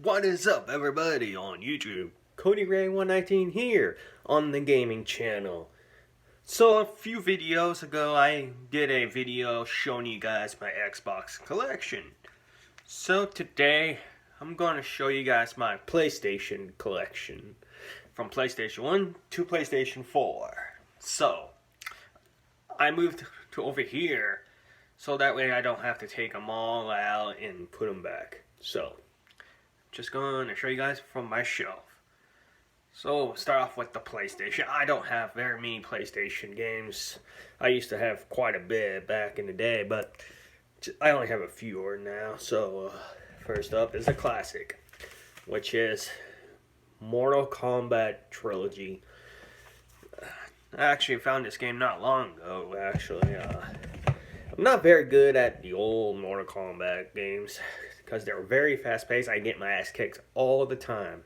What is up, everybody on YouTube? Cody Ray 119 here on the gaming channel. So a few videos ago I did a video showing you guys my Xbox collection. So today I'm going to show you guys my PlayStation collection from PlayStation 1 to PlayStation 4. So I moved to over here so that way I don't have to take them all out and put them back. So just going to show you guys from my shelf. So start off with the PlayStation. I don't have very many PlayStation games. I used to have quite a bit back in the day, but I only have a few now. So first up is a classic, which is Mortal Kombat Trilogy. I actually found this game not long ago, actually. I'm not very good at the old Mortal Kombat games because they're very fast paced. I get my ass kicked all the time.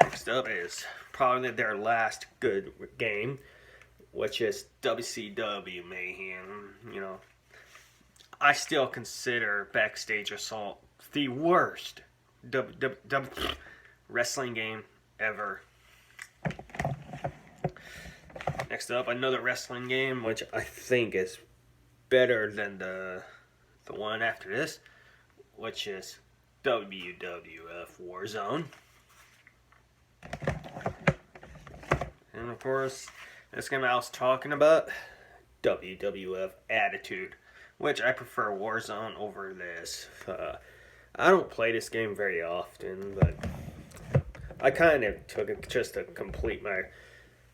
Next up is probably their last good game, which is WCW Mayhem. You know, I still consider Backstage Assault the worst wrestling game ever. Next up, another wrestling game, which I think is better than the one after this, which is WWF Warzone. And of course, this game I was talking about, WWF Attitude, which I prefer Warzone over this. I don't play this game very often, but I kind of took it just to complete my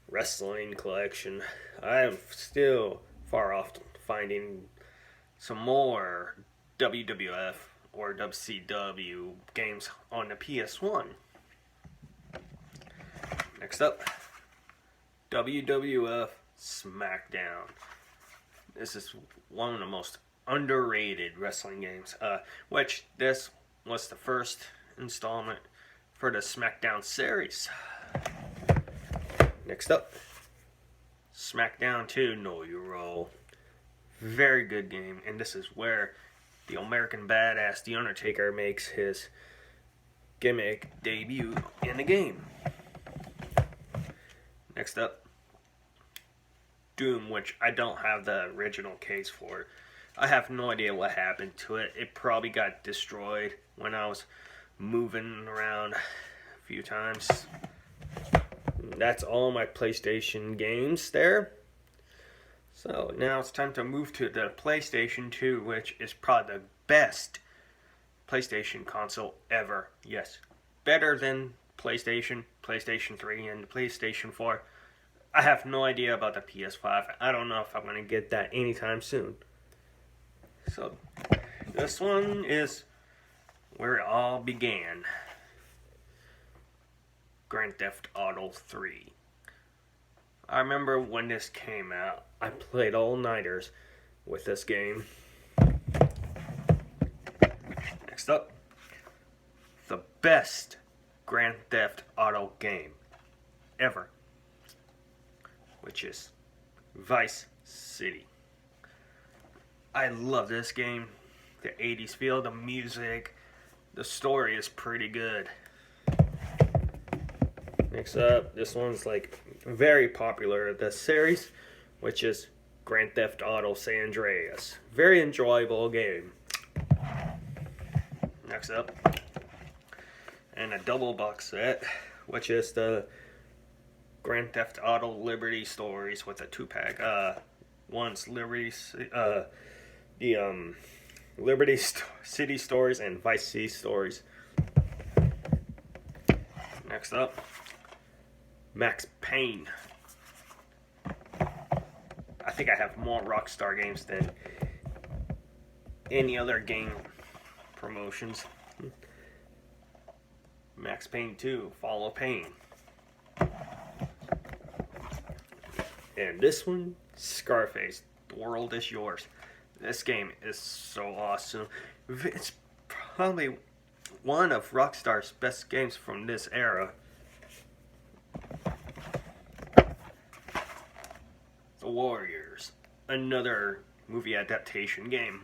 wrestling collection. I am still far off finding some more WWF or WCW games on the PS1. Next up, WWF SmackDown. This is one of the most underrated wrestling games, which this was the first installment for the SmackDown series. Next up, SmackDown 2 Know Your Role. Very good game, and this is where the American Badass, The Undertaker, makes his gimmick debut in the game. Next up, Doom, which I don't have the original case for. I have no idea what happened to it. It probably got destroyed when I was moving around a few times. That's all my PlayStation games there. So now it's time to move to the PlayStation 2, which is probably the best PlayStation console ever. Yes, better than PlayStation 3, and the PlayStation 4. I have no idea about the PS5. I don't know if I'm going to get that anytime soon. So this one is where it all began. Grand Theft Auto 3. I remember when this came out, I played all-nighters with this game. Next up, the best Grand Theft Auto game ever, which is Vice City. I love this game. The 80s feel, the music, the story is pretty good. Next up, this one's like very popular, the series, which is Grand Theft Auto San Andreas. Very enjoyable game. Next up, and a double box set, which is the Grand Theft Auto Liberty Stories with a 2-pack. One's Liberty City Stories and Vice City Stories. Next up, Max Payne. I think I have more Rockstar games than any other game promotions. Max Payne 2, Fall of Pain. And this one, Scarface, The World Is Yours. This game is so awesome. It's probably one of Rockstar's best games from this era. The Warriors, another movie adaptation game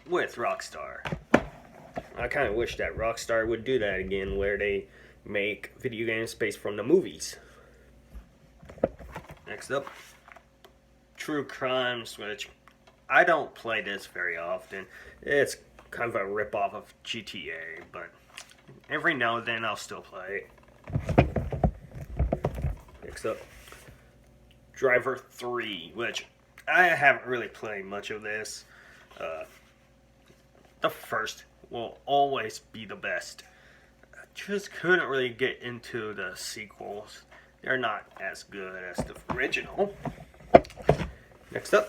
with Rockstar. I kind of wish that Rockstar would do that again, where they make video games based from the movies. Next up, True Crimes, which I don't play this very often. It's kind of a ripoff of GTA, but every now and then I'll still play it. Next up, Driver 3, which I haven't really played much of this. The first will always be the best. I just couldn't really get into the sequels. They're not as good as the original. Next up,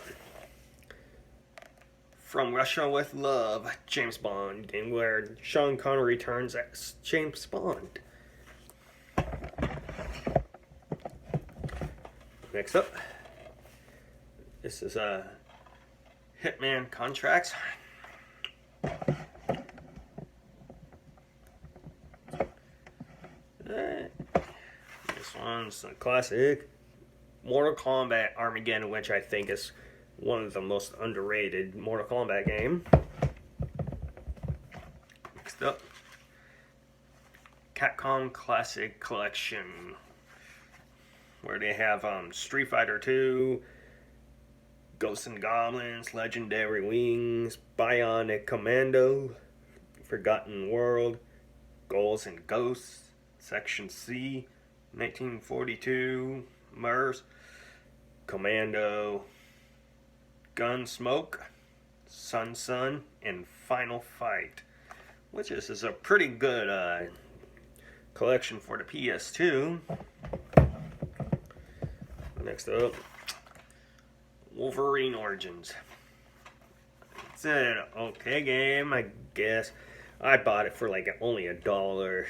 From Russia with Love, James Bond, game where Sean Connery returns as James Bond. Next up, this is Hitman Contracts. This one's a classic, Mortal Kombat Armageddon, which I think is one of the most underrated Mortal Kombat game. Next up, Capcom Classic Collection, where they have Street Fighter 2, Ghosts and Goblins, Legendary Wings, Bionic Commando, Forgotten World, Ghouls and Ghosts, Section C, 1942, MERS, Commando, Gunsmoke, Sun, and Final Fight, which is a pretty good collection for the PS2. Next up, Wolverine Origins. It's an okay game, I guess. I bought it for like only $1.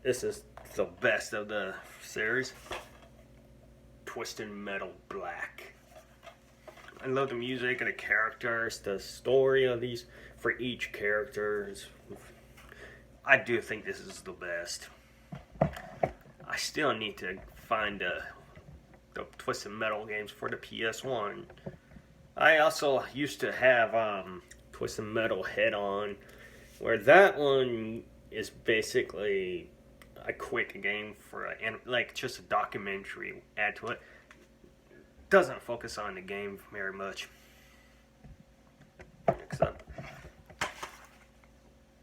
This is the best of the series. Twisted Metal Black. I love the music and the characters, the story of these for each character. I do think this is the best. I still need to find the Twisted Metal games for the PS1. I also used to have Twisted Metal Head On, where that one is basically a quick game for like just a documentary add to it. Doesn't focus on the game very much. Next up,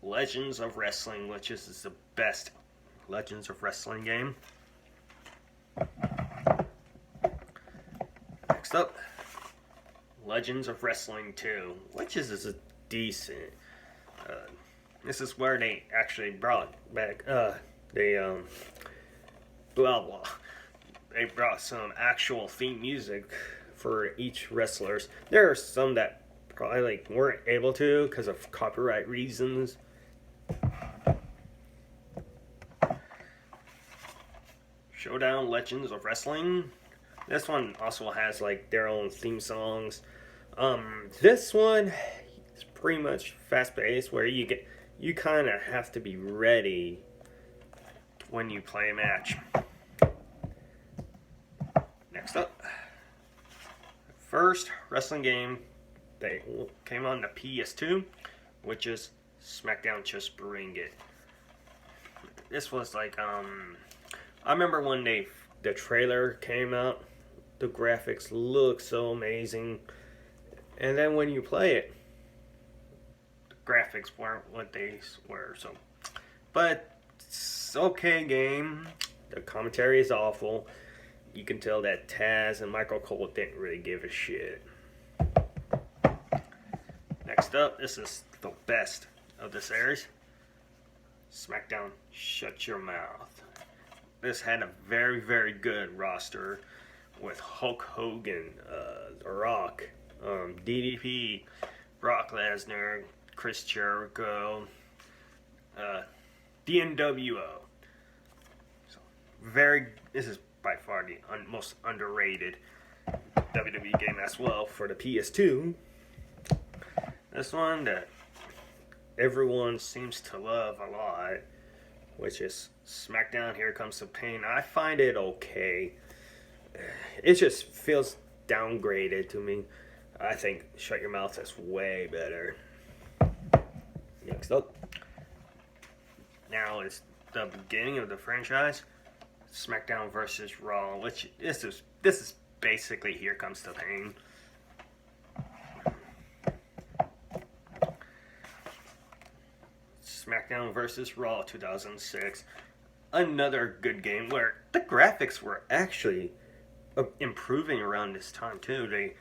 Legends of Wrestling, which is the best Legends of Wrestling game. Next up, Legends of Wrestling 2, which is a decent. This is where they actually brought back they brought some actual theme music for each wrestlers. There are some that probably weren't able to because of copyright reasons. Showdown Legends of Wrestling. This one also has like their own theme songs. This one is pretty much fast paced, where you kind of have to be ready when you play a match. Next up, first wrestling game that came on the PS2, which is SmackDown Just Bring It. This was like I remember when the trailer came out, the graphics look so amazing, and then when you play it, the graphics weren't what they were. So, but it's okay game. The commentary is awful. You can tell that Taz and Michael Cole didn't really give a shit. Next up, this is the best of the series. SmackDown Shut Your Mouth. This had a very, very good roster with Hulk Hogan, The Rock, DDP, Brock Lesnar, Chris Jericho, the NWO. So this is by far the most underrated WWE game as well for the PS2. This one that everyone seems to love a lot, which is SmackDown Here Comes the Pain. I find it okay. It just feels downgraded to me. I think Shut Your Mouth is way better. Next up, now is the beginning of the franchise, SmackDown versus Raw, which this is basically Here Comes the Pain. SmackDown vs. Raw 2006. Another good game where the graphics were actually improving around this time too.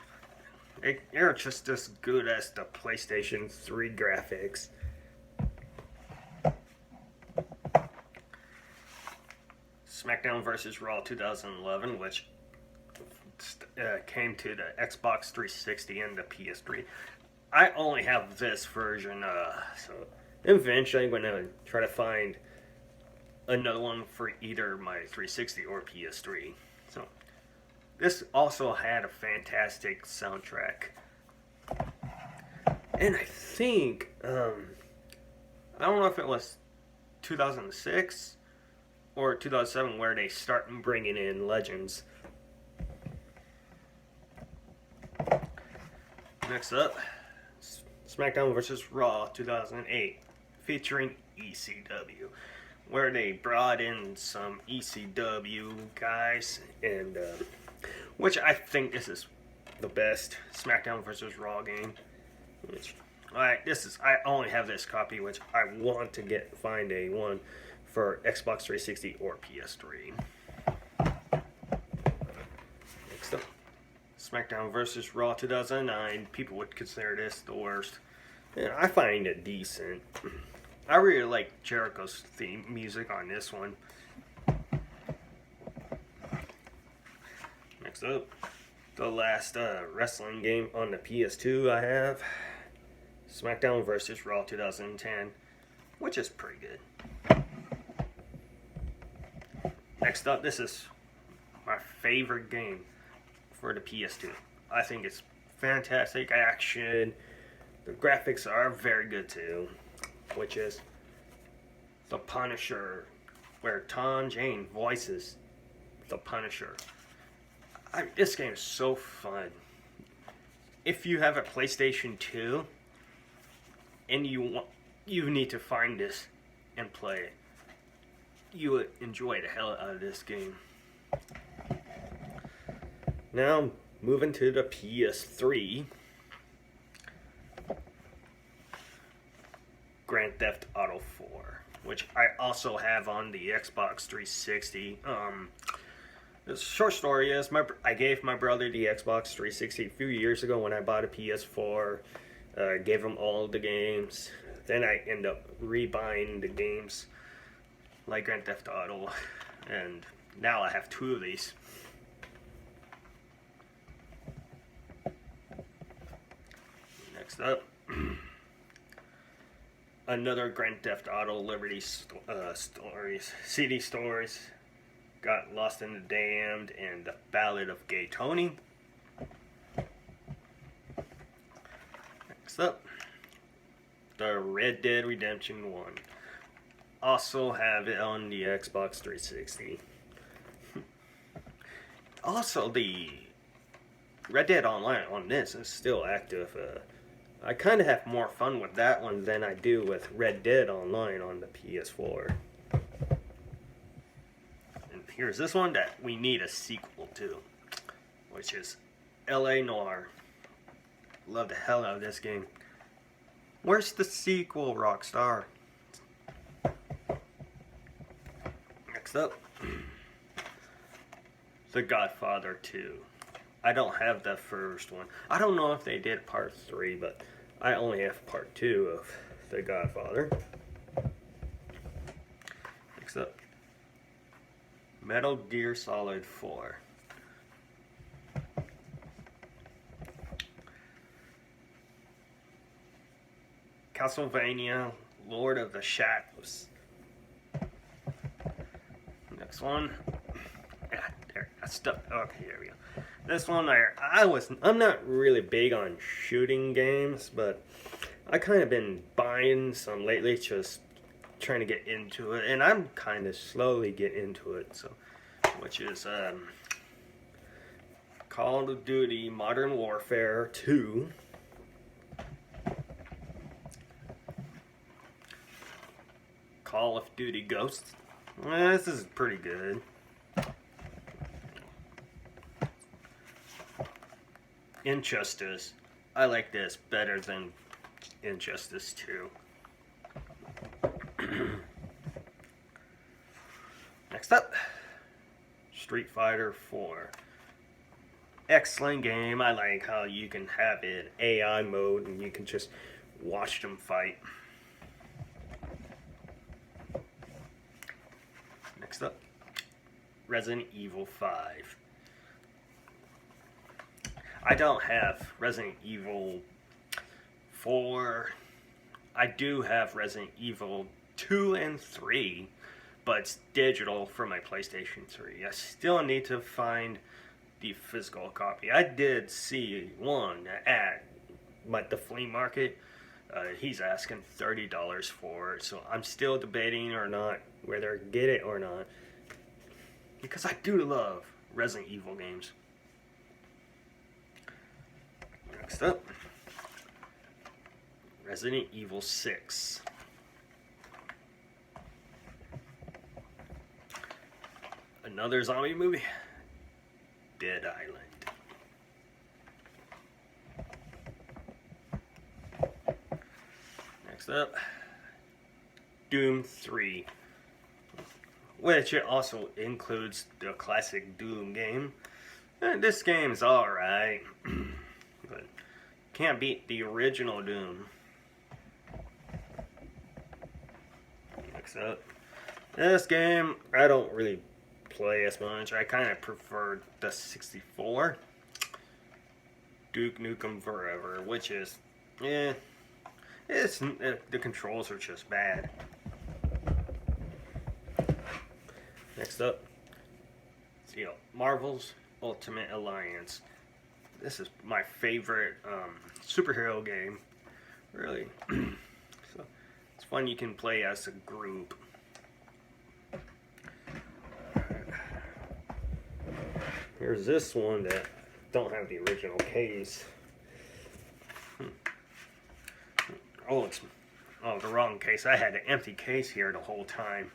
They're just as good as the PlayStation 3 graphics. SmackDown vs. Raw 2011, which came to the Xbox 360 and the PS3. I only have this version, so eventually I'm going to try to find another one for either my 360 or PS3. So this also had a fantastic soundtrack. And I think, I don't know if it was 2006 or 2007 where they start bringing in legends. Next up, SmackDown vs. Raw 2008, featuring ECW, where they brought in some ECW guys, and which I think this is the best SmackDown vs. Raw game. Which I only have this copy, which I want to find a one for Xbox 360 or PS3. Next up, SmackDown vs. Raw 2009. People would consider this the worst. And I find it decent. I really like Jericho's theme music on this one. Next up, the last wrestling game on the PS2 I have, SmackDown vs. Raw 2010, which is pretty good. Next up, this is my favorite game for the PS2. I think it's fantastic action. The graphics are very good too, which is The Punisher, where Tom Jane voices The Punisher. This game is so fun. If you have a PlayStation 2 and you need to find this and play it, you would enjoy the hell out of this game. Now, moving to the PS3. Grand Theft Auto 4, which I also have on the Xbox 360. The short story is, I gave my brother the Xbox 360 a few years ago when I bought a PS4. Gave him all the games. Then I end up rebuying the games like Grand Theft Auto, and now I have two of these. Next up, another Grand Theft Auto Liberty stories, CD stories. Got Lost in the Damned and The Ballad of Gay Tony. Next up, the Red Dead Redemption 1. Also have it on the Xbox 360. Also, the Red Dead Online on this is still active. I kind of have more fun with that one than I do with Red Dead Online on the PS4. And here's this one that we need a sequel to, which is L.A. Noire. Love the hell out of this game. Where's the sequel, Rockstar? Next up, The Godfather 2. I don't have the first one. I don't know if they did part 3, but I only have part 2 of The Godfather. Next up, Metal Gear Solid 4. Castlevania, Lord of the Shadows. Next one. There, I stuck. Okay, here we go. This one, I'm not really big on shooting games, but I kind of been buying some lately, just trying to get into it, and I'm kind of slowly getting into it. So, which is Call of Duty Modern Warfare 2. Call of Duty Ghosts. This is pretty good. Injustice. I like this better than Injustice 2. Next up, Street Fighter 4. Excellent game. I like how you can have it AI mode and you can just watch them fight. Next up, Resident Evil 5. I don't have Resident Evil 4. I do have Resident Evil 2 and 3, but it's digital for my PlayStation 3. I still need to find the physical copy. I did see one at the flea market. He's asking $30 for it, so I'm still debating or not whether to get it or not, because I do love Resident Evil games. Next up, Resident Evil 6. Another zombie movie, Dead Island. Next up, Doom 3, which it also includes the classic Doom game. And this game's alright, but can't beat the original Doom. Next up, this game I don't really play as much. I kind of prefer the 64, Duke Nukem Forever, which is, the controls are just bad. Next up, Marvel's Ultimate Alliance. This is my favorite superhero game, really. So it's fun. You can play as a group. Here's this one that don't have the original case. Oh, it's the wrong case. I had an empty case here the whole time.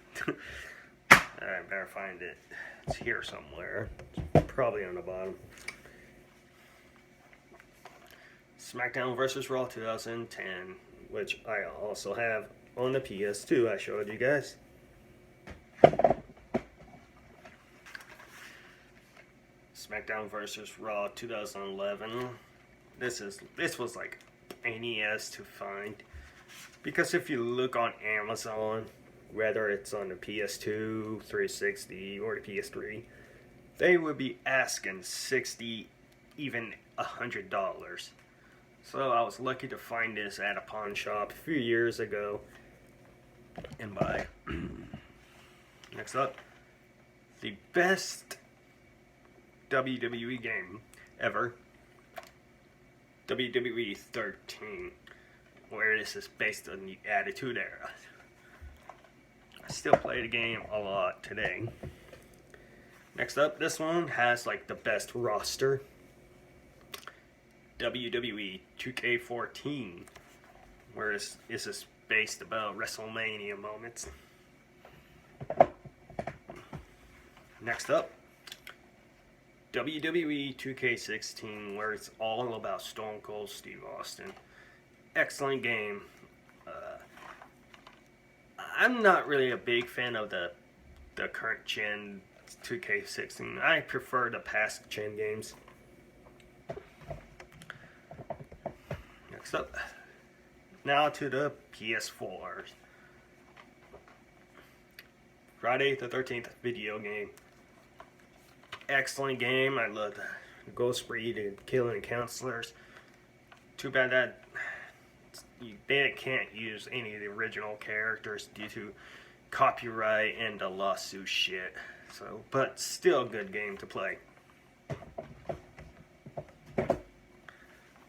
I better find it. It's here somewhere. It's probably on the bottom. SmackDown vs. Raw 2010, which I also have on the PS2. I showed you guys. SmackDown vs. Raw 2011. This was like NES to find, because if you look on Amazon, whether it's on the PS2, 360, or the PS3, they would be asking $60, even $100. So I was lucky to find this at a pawn shop a few years ago and buy. Next up, the best WWE game ever, WWE 13, where this is based on the Attitude Era. I still play the game a lot today. Next up, this one has like the best roster, WWE 2K14, where this is based about WrestleMania moments. Next up, WWE 2K16, where it's all about Stone Cold Steve Austin. Excellent game. I'm not really a big fan of the current gen 2K16. I prefer the past gen games. Next up, now to the PS4. Friday the 13th video game. Excellent game. I love the Ghost Spree and killing counselors. Too bad that they can't use any of the original characters due to copyright and the lawsuit shit. So, but still a good game to play.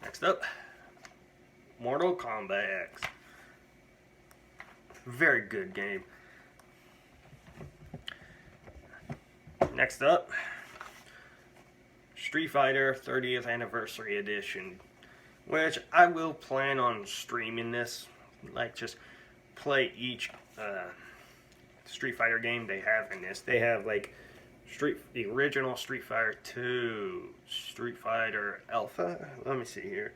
Next up, Mortal Kombat X. Very good game. Next up, Street Fighter 30th Anniversary Edition, which I will plan on streaming this, like just play each Street Fighter game they have in this. They have like the original Street Fighter 2, Street Fighter Alpha. Let me see here.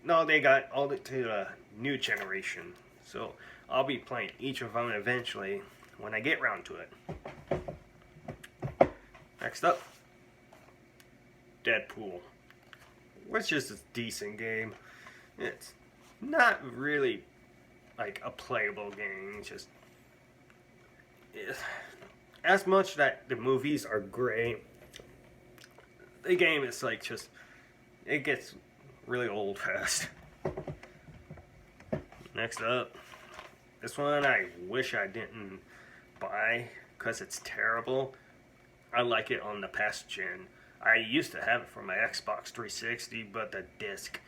No, they got all the to the new generation. So I'll be playing each of them eventually when I get around to it. Next up, Deadpool, which is a decent game. It's not really like a playable game. It's just as much that the movies are great, the game is like just it gets really old fast. Next up, this one I wish I didn't buy because it's terrible. I like it on the past gen. I used to have it for my Xbox 360, but the disc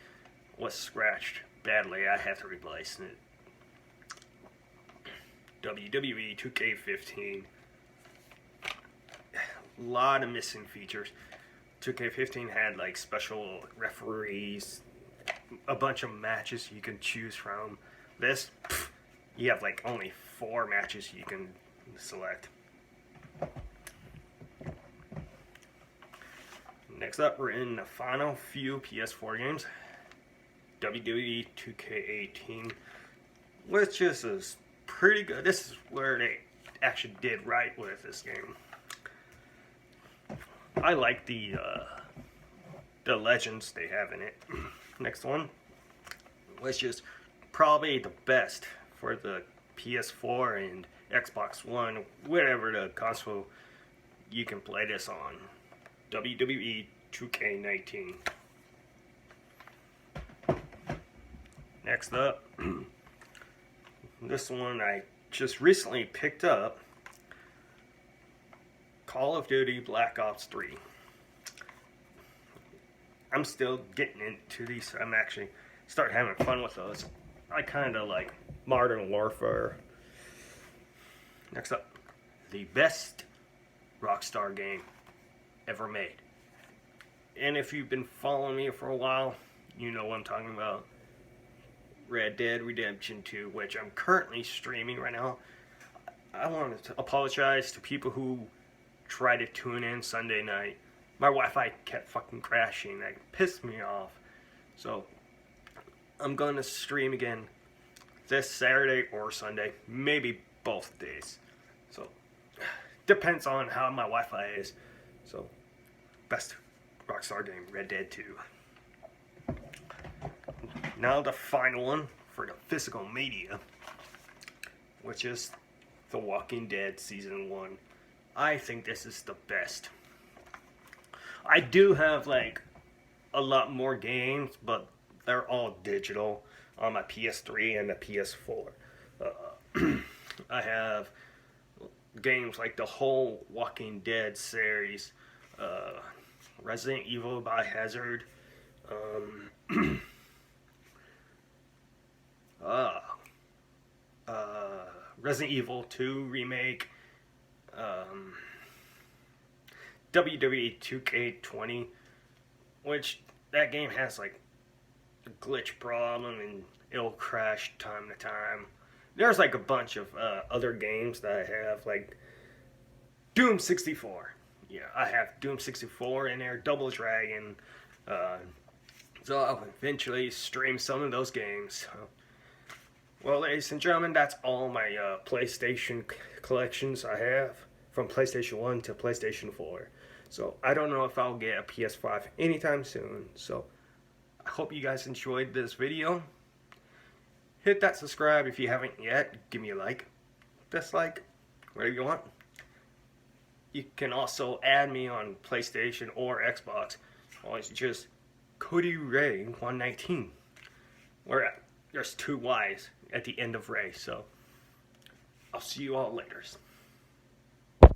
was scratched badly. I had to replace it. WWE 2K15. A lot of missing features. 2K15 had like special referees, a bunch of matches you can choose from. This, you have like only 4 matches you can select. Next up, we're in the final few PS4 games. WWE 2K18, which is pretty good. This is where they actually did right with this game. I like the legends they have in it. Next one, which is probably the best for the PS4 and Xbox One, whatever the console you can play this on. WWE 2K19. Next up, this one I just recently picked up, Call of Duty Black Ops 3. I'm still getting into these. I'm actually start having fun with those. I kind of like Modern Warfare. Next up, the best Rockstar game ever made. And if you've been following me for a while, you know what I'm talking about. Red Dead Redemption 2, which I'm currently streaming right now. I wanted to apologize to people who tried to tune in Sunday night. My Wi-Fi kept fucking crashing. That pissed me off. So I'm going to stream again this Saturday or Sunday, maybe both days. So depends on how my Wi-Fi is. So best Rockstar game, Red Dead 2. Now the final one for the physical media, which is The Walking Dead Season 1. I think this is the best. I do have like a lot more games, but they're all digital on my PS3 and the PS4. I have games like the whole Walking Dead series, Resident Evil Biohazard, Resident Evil 2 remake, WWE 2K20, which that game has like a glitch problem and it'll crash time to time. There's like a bunch of other games that I have, like Doom 64. Yeah, I have Doom 64 in there, Double Dragon. So I'll eventually stream some of those games. Well, ladies and gentlemen, that's all my PlayStation collections I have, from PlayStation 1 to PlayStation 4. So I don't know if I'll get a PS5 anytime soon. So I hope you guys enjoyed this video. Hit that subscribe if you haven't yet. Give me a like, dislike, whatever you want. You can also add me on PlayStation or Xbox. Always just Cody Ray 119. Where there's 2 Y's at the end of Ray. So I'll see you all later.